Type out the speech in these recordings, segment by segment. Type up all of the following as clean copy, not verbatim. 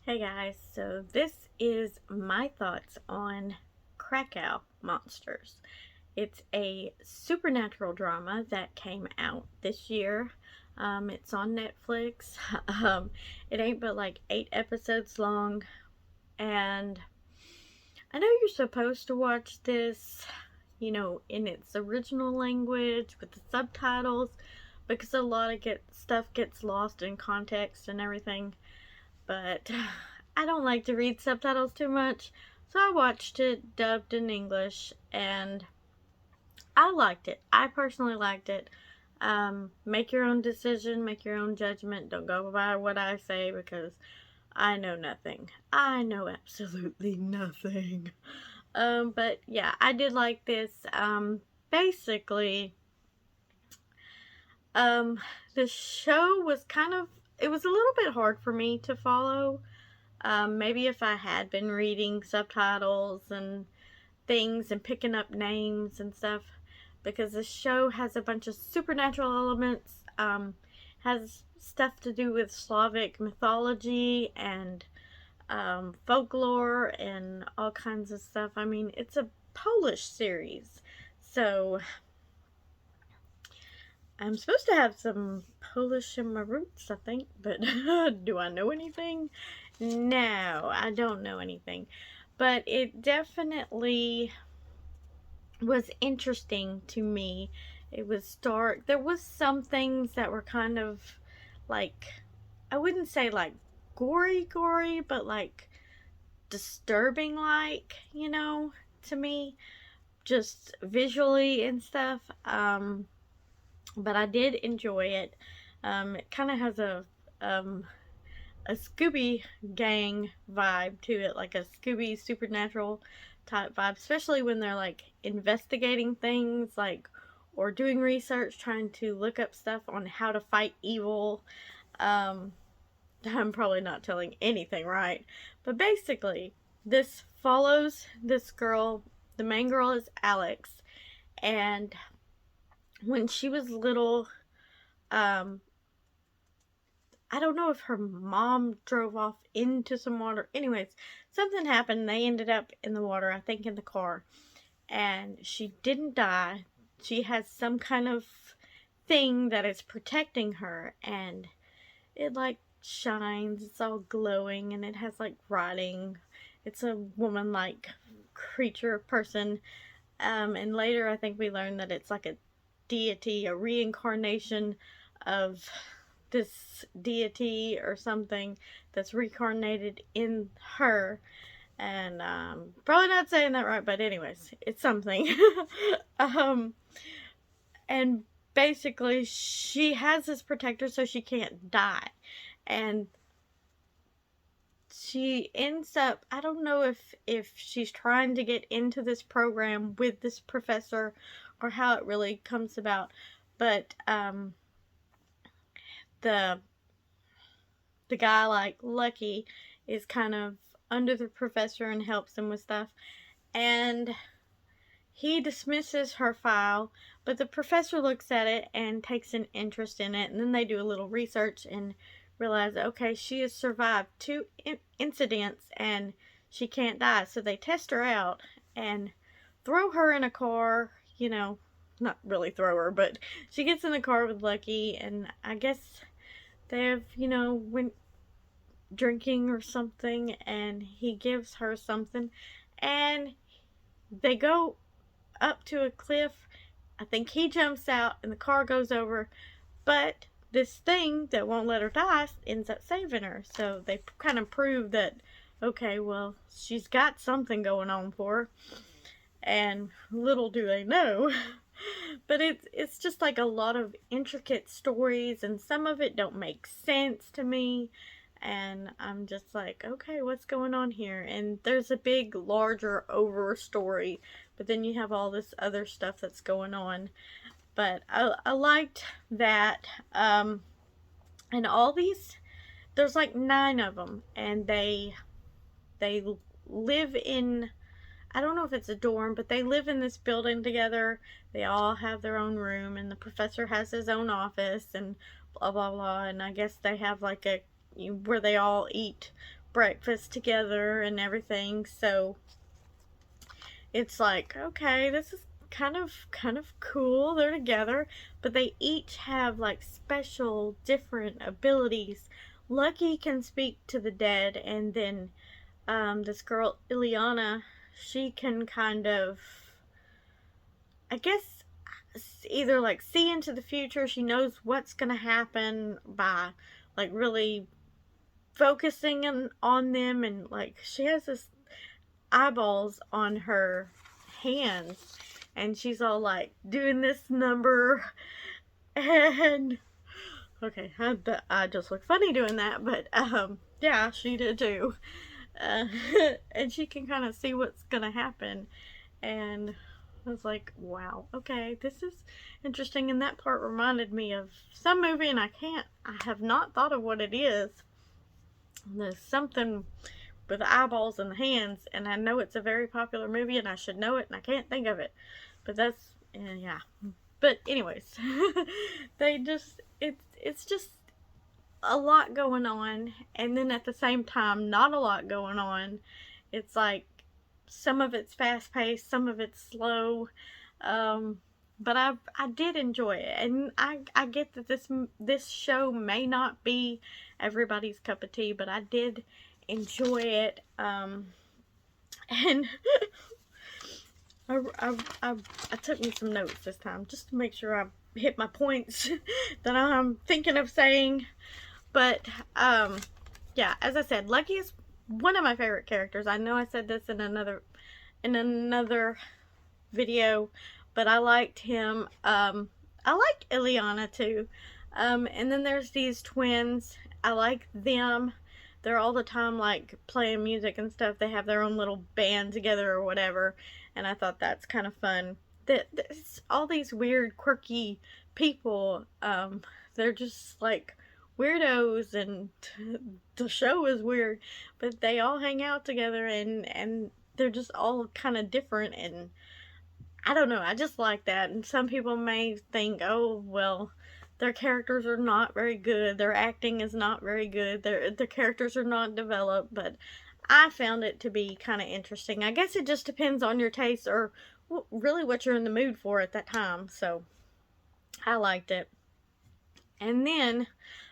Hey guys, so this is my thoughts on Cracow Monsters. It's a supernatural drama that came out this year. It's on Netflix. Um, it ain't but like 8 episodes long, and I know you're supposed to watch this, in its original language with the subtitles because a lot of stuff gets lost in context and everything, but I don't like to read subtitles too much, so I watched it dubbed in English and I liked it. I personally liked it. Make your own decision, make your own judgment. Don't go by what I say because I know nothing. I know absolutely nothing. But yeah, I did like this. Basically, um, the show was it was a little bit hard for me to follow. Maybe if I had been reading subtitles and things and picking up names and stuff, because the show has a bunch of supernatural elements, has stuff to do with Slavic mythology and folklore and all kinds of stuff. I mean, it's a Polish series, so I'm supposed to have some Polish in my roots, I think, but do I know anything? No, I don't know anything. But it definitely was interesting to me. It was dark. There was some things that were kind of like, I wouldn't say like gory, but like disturbing, like, to me, just visually and stuff. But I did enjoy it. It kind of has um, a Scooby Gang vibe to it, like a Scooby Supernatural type vibe, especially when they're like investigating things, like, or doing research, trying to look up stuff on how to fight evil. Um, I'm probably not telling anything right, but basically, this follows this girl. The main girl is Alex, and when she was little, um, I don't know if her mom drove off into some water. Anyways, something happened. They ended up in the water, I think in the car. And she didn't die. She has some kind of thing that is protecting her. And it like shines. It's all glowing. And it has like writing. It's a woman like creature, person. And later I think we learned that it's like a deity, a reincarnation of this deity or something that's reincarnated in her. And probably not saying that right, but anyways, it's something. um, and basically, she has this protector so she can't die. And she ends up, I don't know if she's trying to get into this program with this professor or how it really comes about, but the the guy, like Lucky, is kind of under the professor and helps him with stuff, and he dismisses her file, but the professor looks at it and takes an interest in it, and then they do a little research and realize, okay, she has survived two incidents and she can't die, so they test her out and throw her in a car, not really throw her, but she gets in the car with Lucky, and I guess they've, went drinking or something, and he gives her something, and they go up to a cliff. I think he jumps out and the car goes over, but this thing that won't let her die ends up saving her. So they kind of prove that, okay, well, she's got something going on for her, and little do they know. But it's just like a lot of intricate stories, and some of it don't make sense to me, and I'm just like, okay, what's going on here? And there's a big, larger, over story, but then you have all this other stuff that's going on. But I liked that. And all these, there's like 9 of them, and they live in, I don't know if it's a dorm, but they live in this building together. They all have their own room, and the professor has his own office, and blah blah blah. And I guess they have like a where they all eat breakfast together and everything. So it's like, okay, this is kind of cool. They're together, but they each have like special different abilities. Lucky can speak to the dead, and then this girl Ileana, she can kind of, I guess, either like see into the future. She knows what's gonna happen by like really focusing on them, and like she has this eyeballs on her hands, and she's all like doing this number, and okay, I just look funny doing that, but yeah, she did too. uh, and she can kind of see what's gonna happen, and I was like, wow, okay, this is interesting. And that part reminded me of some movie, and I have not thought of what it is. There's something with the eyeballs and the hands, and I know it's a very popular movie, and I should know it, and I can't think of it. But that's, yeah. But anyways, it's just a lot going on, and then at the same time, not a lot going on. It's like, some of it's fast-paced, some of it's slow, but I did enjoy it, and I get that this show may not be everybody's cup of tea, but I did enjoy it, and I took me some notes this time just to make sure I hit my points that I'm thinking of saying. But yeah, as I said, Lucky is one of my favorite characters. I know I said this in another video, but I liked him. I like Ileana too. And then there's these twins. I like them. They're all the time like playing music and stuff. They have their own little band together or whatever, and I thought that's kind of fun. All these weird, quirky people. They're just like weirdos, and the show is weird, but they all hang out together, and they're just all kind of different, and I don't know, I just like that. And some people may think, oh, well, their characters are not very good, their acting is not very good, their characters are not developed, but I found it to be kind of interesting. I guess it just depends on your taste, or really what you're in the mood for at that time. So I liked it. And then,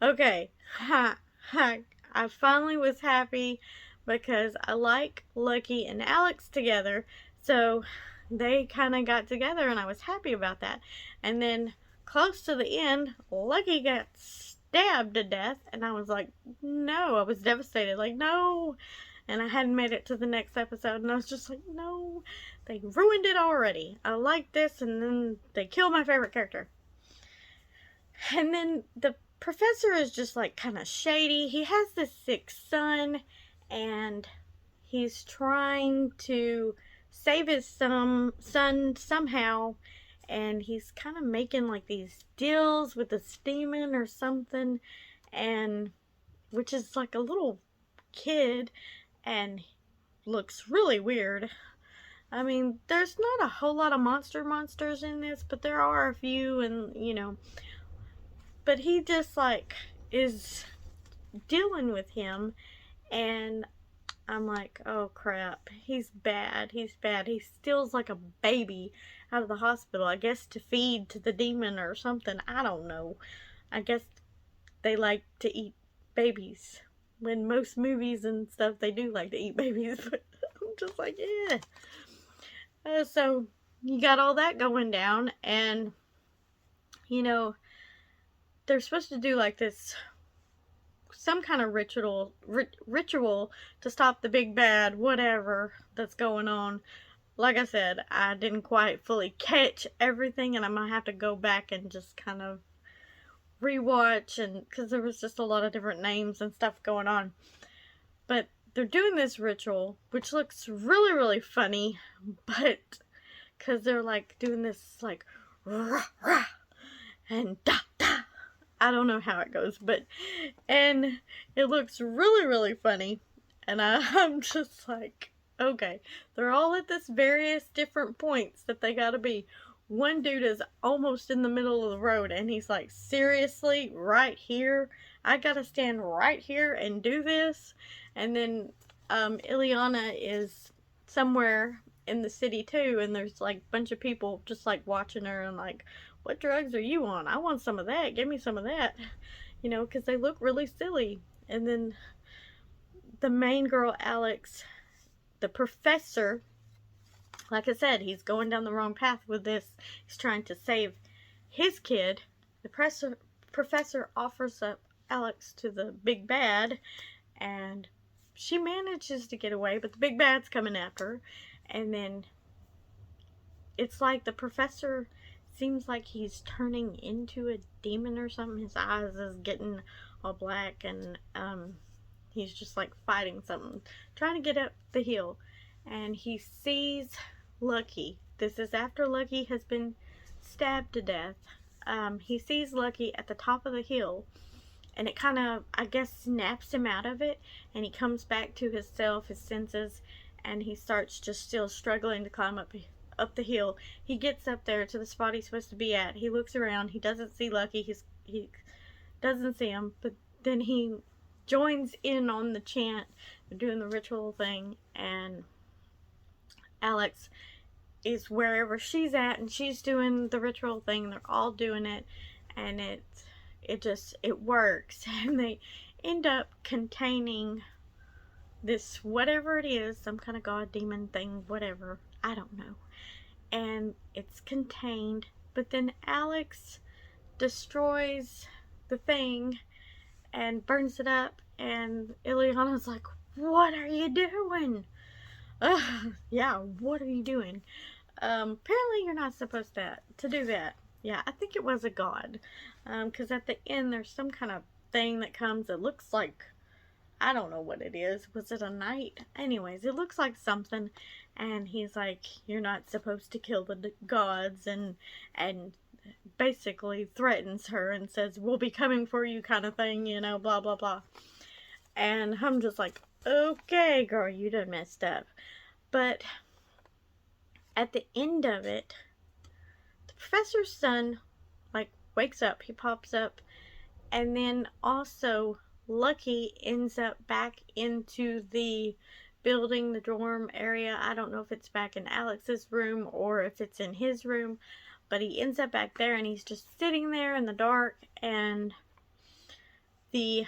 okay, I finally was happy because I like Lucky and Alex together, so they kind of got together, and I was happy about that. And then close to the end, Lucky got stabbed to death, and I was like, no, I was devastated, like, no. And I hadn't made it to the next episode, and I was just like, no, they ruined it already. I like this, and then they killed my favorite character. And then the professor is just like kind of shady. He has this sick son, and he's trying to save his son somehow, and he's kind of making like these deals with this demon or something, and which is like a little kid and looks really weird. I mean, there's not a whole lot of monsters in this, but there are a few, and you know, but he just like is dealing with him, and I'm like, oh crap, he's bad. He steals like a baby out of the hospital, I guess to feed to the demon or something. I don't know. I guess they like to eat babies. When most movies and stuff, they do like to eat babies, but I'm just like, yeah. So you got all that going down, and you know, they're supposed to do like this, some kind of ritual to stop the big bad whatever that's going on. Like I said, I didn't quite fully catch everything, and I might have to go back and just kind of rewatch, and because there was just a lot of different names and stuff going on. But they're doing this ritual, which looks really, really funny, but because they're like doing this like rah, rah, and da da. I don't know how it goes, but and it looks really, really funny, and I'm just like, okay, they're all at this various different points that they gotta be. one dude is almost in the middle of the road, and he's like, seriously, right here? I gotta stand right here and do this? And then Ileana is somewhere in the city too, and there's like a bunch of people just like watching her and like, what drugs are you on? I want some of that. Give me some of that. You know, because they look really silly. And then the main girl, Alex, the professor, like I said, he's going down the wrong path with this. He's trying to save his kid. The professor offers up Alex to the big bad, and she manages to get away, but the big bad's coming after her. And then it's like the professor seems like he's turning into a demon or something. His eyes is getting all black, and he's just like fighting something, trying to get up the hill. And he sees Lucky. This is after Lucky has been stabbed to death. He sees Lucky at the top of the hill, and it kind of, I guess, snaps him out of it, and he comes back to himself, his senses, and he starts just still struggling to climb up the hill. He gets up there to the spot he's supposed to be at. He looks around. He doesn't see Lucky. He doesn't see him, but then he joins in on the chant. They're doing the ritual thing, and Alex is wherever she's at, and she's doing the ritual thing. They're all doing it, and it works, and they end up containing this whatever it is, some kind of god demon thing, whatever, I don't know, and it's contained. But then Alex destroys the thing and burns it up, and Ileana's like, what are you doing? Yeah, what are you doing? Apparently you're not supposed to do that. Yeah, I think it was a god. Because at the end there's some kind of thing that comes that looks like, I don't know what it is. Was it a knight? Anyways, it looks like something. And he's like, you're not supposed to kill the gods, and basically threatens her and says, we'll be coming for you, kind of thing, you know, blah, blah, blah. And I'm just like, okay, girl, you done messed up. But at the end of it, the professor's son, like, wakes up. He pops up. And then also, Lucky ends up back into the building, the dorm area. I don't know if it's back in Alex's room or if it's in his room. But he ends up back there, and he's just sitting there in the dark. And the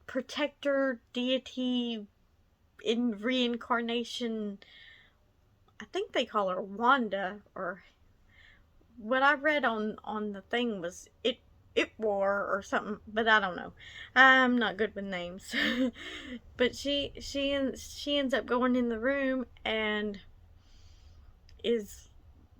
protector deity in reincarnation, I think they call her Wanda, or what I read on the thing was it war or something, but I don't know. I'm not good with names. But she ends up going in the room and is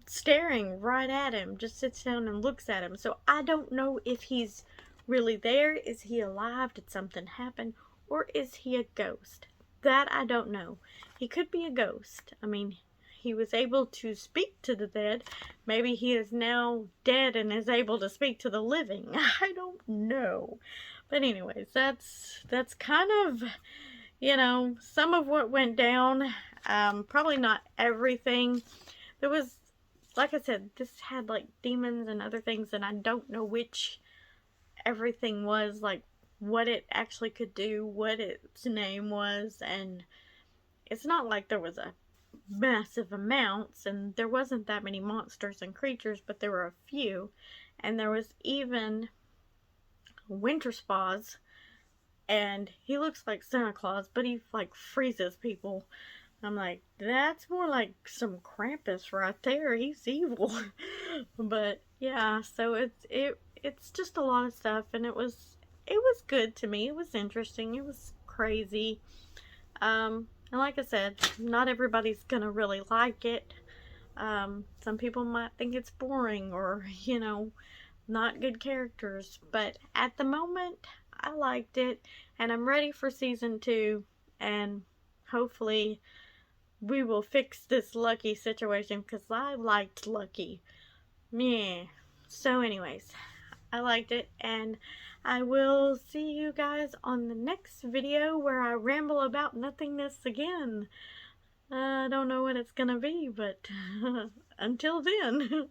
staring right at him, just sits down and looks at him. So I don't know if he's really there. Is he alive? Did something happen? Or is he a ghost? That I don't know. He could be a ghost. I mean, he was able to speak to the dead. Maybe he is now dead and is able to speak to the living. I don't know. But anyways, that's kind of, you know, some of what went down. Probably not everything. There was, like I said, this had like demons and other things, and I don't know which everything was, like what it actually could do, what its name was, and it's not like there was a massive amounts, and there wasn't that many monsters and creatures, but there were a few, and there was even winter spas, and he looks like Santa Claus, but he like freezes people. I'm like, that's more like some Krampus right there. He's evil. But yeah, so it's just a lot of stuff, and it was good to me. It was interesting. It was crazy. And like I said, not everybody's gonna really like it. Some people might think it's boring, or, you know, not good characters. But at the moment, I liked it, and I'm ready for season 2, and hopefully we will fix this Lucky situation, because I liked Lucky. Yeah. So anyways, I liked it, and I will see you guys on the next video where I ramble about nothingness again. I don't know what it's gonna be, but until then.